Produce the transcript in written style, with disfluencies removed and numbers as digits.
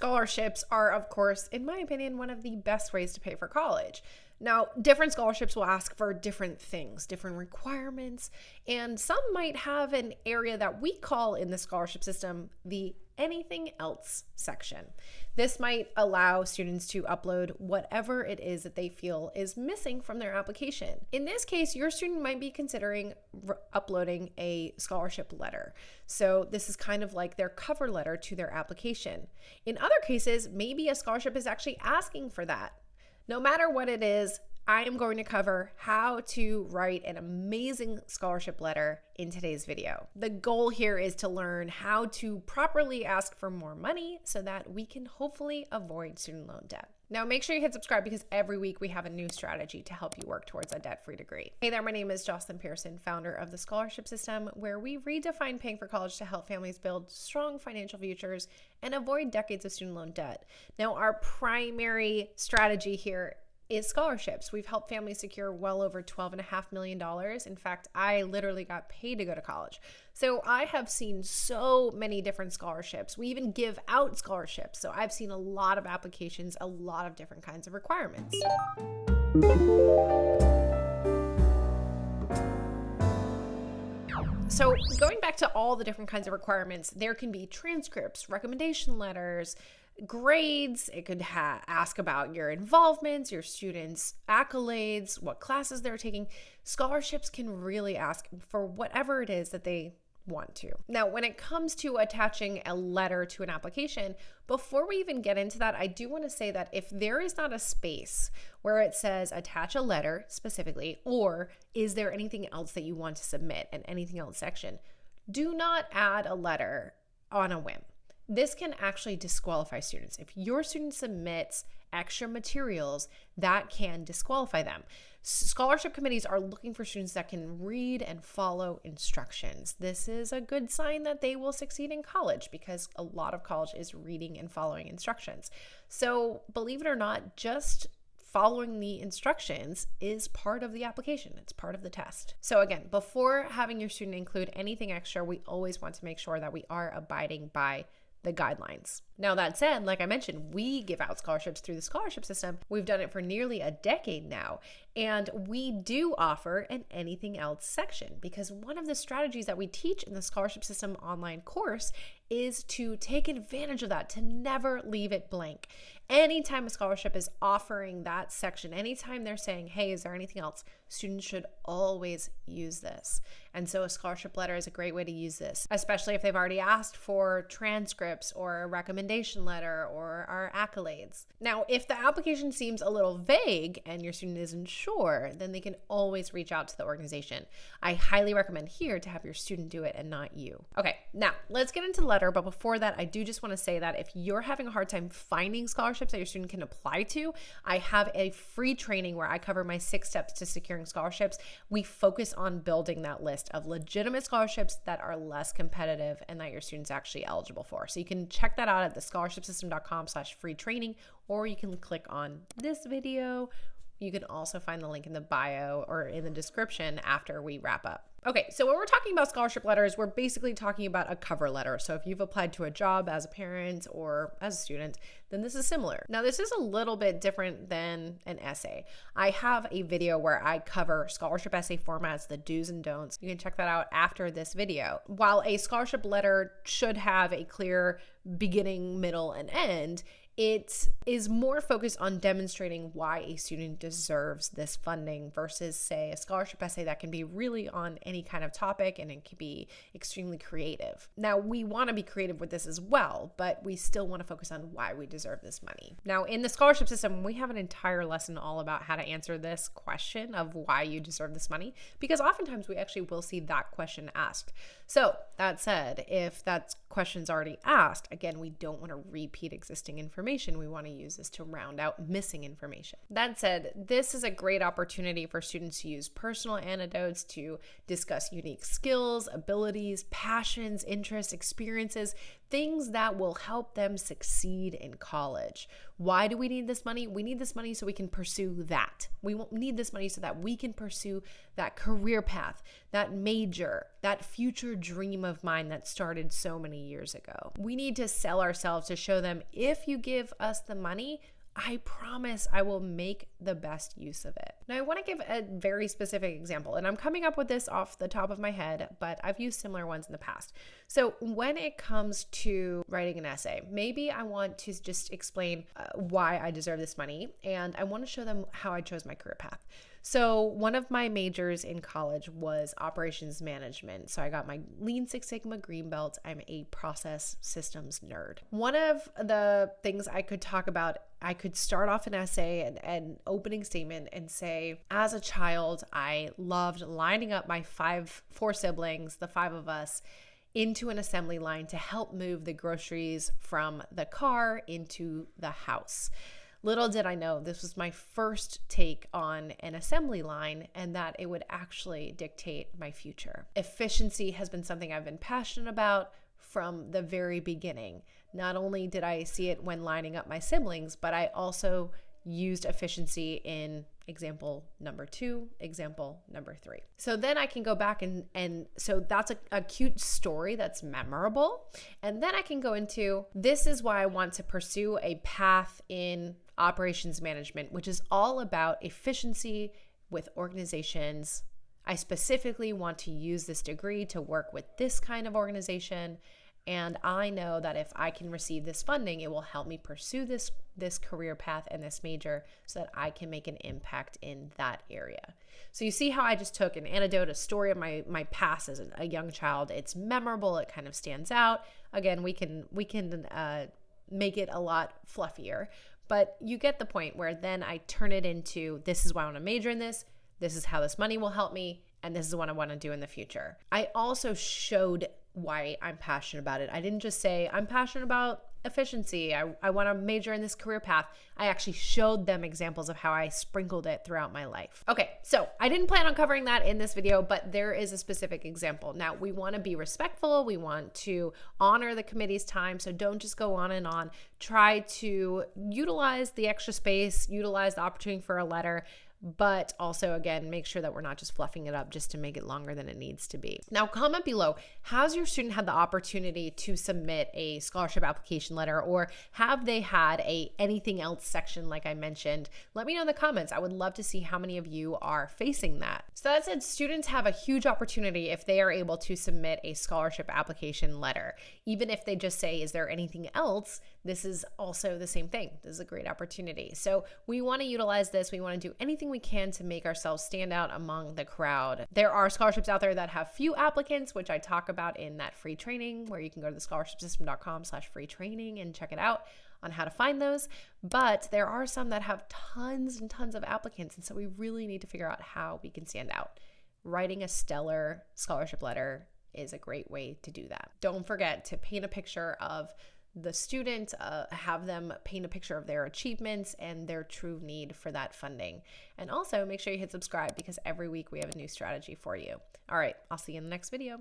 Scholarships are, of course, in my opinion, one of the best ways to pay for college. Now, different scholarships will ask for different things, different requirements, and some might have an area that we call in the scholarship system the anything else section. This might allow students to upload whatever it is that they feel is missing from their application. In this case, your student might be considering uploading a scholarship letter. So this is kind of like their cover letter to their application. In other cases, maybe a scholarship is actually asking for that. No matter what it is, I am going to cover how to write an amazing scholarship letter in today's video. The goal here is to learn how to properly ask for more money so that we can hopefully avoid student loan debt. Now, make sure you hit subscribe because every week we have a new strategy to help you work towards a debt-free degree. Hey there, my name is Jocelyn Pearson, founder of the Scholarship System, where we redefine paying for college to help families build strong financial futures and avoid decades of student loan debt. Now, our primary strategy here is scholarships. We've helped families secure well over $12.5 million. In fact, I literally got paid to go to college. So I have seen so many different scholarships. We even give out scholarships. So I've seen a lot of applications, a lot of different kinds of requirements. So going back to all the different kinds of requirements, there can be transcripts, recommendation letters, grades. It could ask about your involvements, your students' accolades, what classes they're taking. Scholarships can really ask for whatever it is that they want to. Now, when it comes to attaching a letter to an application, before we even get into that, I do want to say that if there is not a space where it says attach a letter specifically, or is there anything else that you want to submit, an anything else section, do not add a letter on a whim. This can actually disqualify students. If your student submits extra materials, that can disqualify them. Scholarship committees are looking for students that can read and follow instructions. This is a good sign that they will succeed in college because a lot of college is reading and following instructions. So believe it or not, just following the instructions is part of the application. It's part of the test. So again, before having your student include anything extra, we always want to make sure that we are abiding by the guidelines. Now, that said, like I mentioned, we give out scholarships through the scholarship system. We've done it for nearly a decade now, and we do offer an anything else section because one of the strategies that we teach in the scholarship system online course is to take advantage of that, to never leave it blank. Anytime a scholarship is offering that section, anytime they're saying, hey, is there anything else? Students should always use this. And so a scholarship letter is a great way to use this, especially if they've already asked for transcripts or a recommendation letter or our accolades. Now, if the application seems a little vague and your student isn't sure, then they can always reach out to the organization. I highly recommend here to have your student do it and not you. Okay, now let's get into the letter. But before that, I do just want to say that if you're having a hard time finding scholarships that your student can apply to, I have a free training where I cover my 6 steps to securing scholarships. We focus on building that list of legitimate scholarships that are less competitive and that your student's actually eligible for. So you can check that out at theScholarshipSystem.com/free training, or you can click on this video. You can also find the link in the bio or in the description after we wrap up. Okay, so when we're talking about scholarship letters, we're basically talking about a cover letter. So if you've applied to a job as a parent or as a student, then this is similar. Now, this is a little bit different than an essay. I have a video where I cover scholarship essay formats, the do's and don'ts. You can check that out after this video. While a scholarship letter should have a clear beginning, middle, and end, it is more focused on demonstrating why a student deserves this funding versus, say, a scholarship essay that can be really on any kind of topic and it can be extremely creative. Now, we want to be creative with this as well, but we still want to focus on why we deserve this money. Now, in the scholarship system, we have an entire lesson all about how to answer this question of why you deserve this money, because oftentimes we actually will see that question asked. So that said, if that question's already asked, again, we don't want to repeat existing information. We want to use this to round out missing information. That said, this is a great opportunity for students to use personal anecdotes to discuss unique skills, abilities, passions, interests, experiences, things that will help them succeed in college. Why do we need this money? We need this money so we can pursue that. We won't need this money so that we can pursue that career path, that major, that future dream of mine that started so many years ago. We need to sell ourselves to show them, if you give us the money, I promise I will make the best use of it. Now, I want to give a very specific example, and I'm coming up with this off the top of my head, but I've used similar ones in the past. So when it comes to writing an essay, maybe I want to just explain why I deserve this money, and I want to show them how I chose my career path. So one of my majors in college was operations management. So I got my Lean Six Sigma green belt. I'm a process systems nerd. One of the things I could talk about, I could start off an essay and an opening statement and say, as a child, I loved lining up my four siblings, the five of us, into an assembly line to help move the groceries from the car into the house. Little did I know this was my first take on an assembly line and that it would actually dictate my future. Efficiency has been something I've been passionate about from the very beginning. Not only did I see it when lining up my siblings, but I also used efficiency in example number 2, example number 3. So then I can go back and so that's a cute story that's memorable. And then I can go into, this is why I want to pursue a path in operations management, which is all about efficiency with organizations. I specifically want to use this degree to work with this kind of organization. And I know that if I can receive this funding, it will help me pursue this career path and this major so that I can make an impact in that area. So you see how I just took an anecdote, a story of my past as a young child. It's memorable. It kind of stands out. Again, we can make it a lot fluffier, but you get the point where then I turn it into, this is why I want to major in this. This is how this money will help me. And this is what I want to do in the future. I also showed why I'm passionate about it. I didn't just say I'm passionate about efficiency. I want to major in this career path. I actually showed them examples of how I sprinkled it throughout my life. Okay, so I didn't plan on covering that in this video, but there is a specific example. Now, we want to be respectful. We want to honor the committee's time. So don't just go on and on. Try to utilize the extra space, utilize the opportunity for a letter, but also, again, make sure that we're not just fluffing it up just to make it longer than it needs to be. Now, comment below, has your student had the opportunity to submit a scholarship application letter, or have they had a anything else section like I mentioned? Let me know in the comments. I would love to see how many of you are facing that. So that said, students have a huge opportunity if they are able to submit a scholarship application letter. Even if they just say, is there anything else? This is also the same thing. This is a great opportunity. So we want to utilize this. We want to do anything we can to make ourselves stand out among the crowd. There are scholarships out there that have few applicants, which I talk about in that free training, where you can go to thescholarshipsystem.com/free training and check it out on how to find those. But there are some that have tons and tons of applicants. And so we really need to figure out how we can stand out. Writing a stellar scholarship letter is a great way to do that. Don't forget to paint a picture of the student, have them paint a picture of their achievements and their true need for that funding. And also make sure you hit subscribe, because every week we have a new strategy for you. All right, I'll see you in the next video.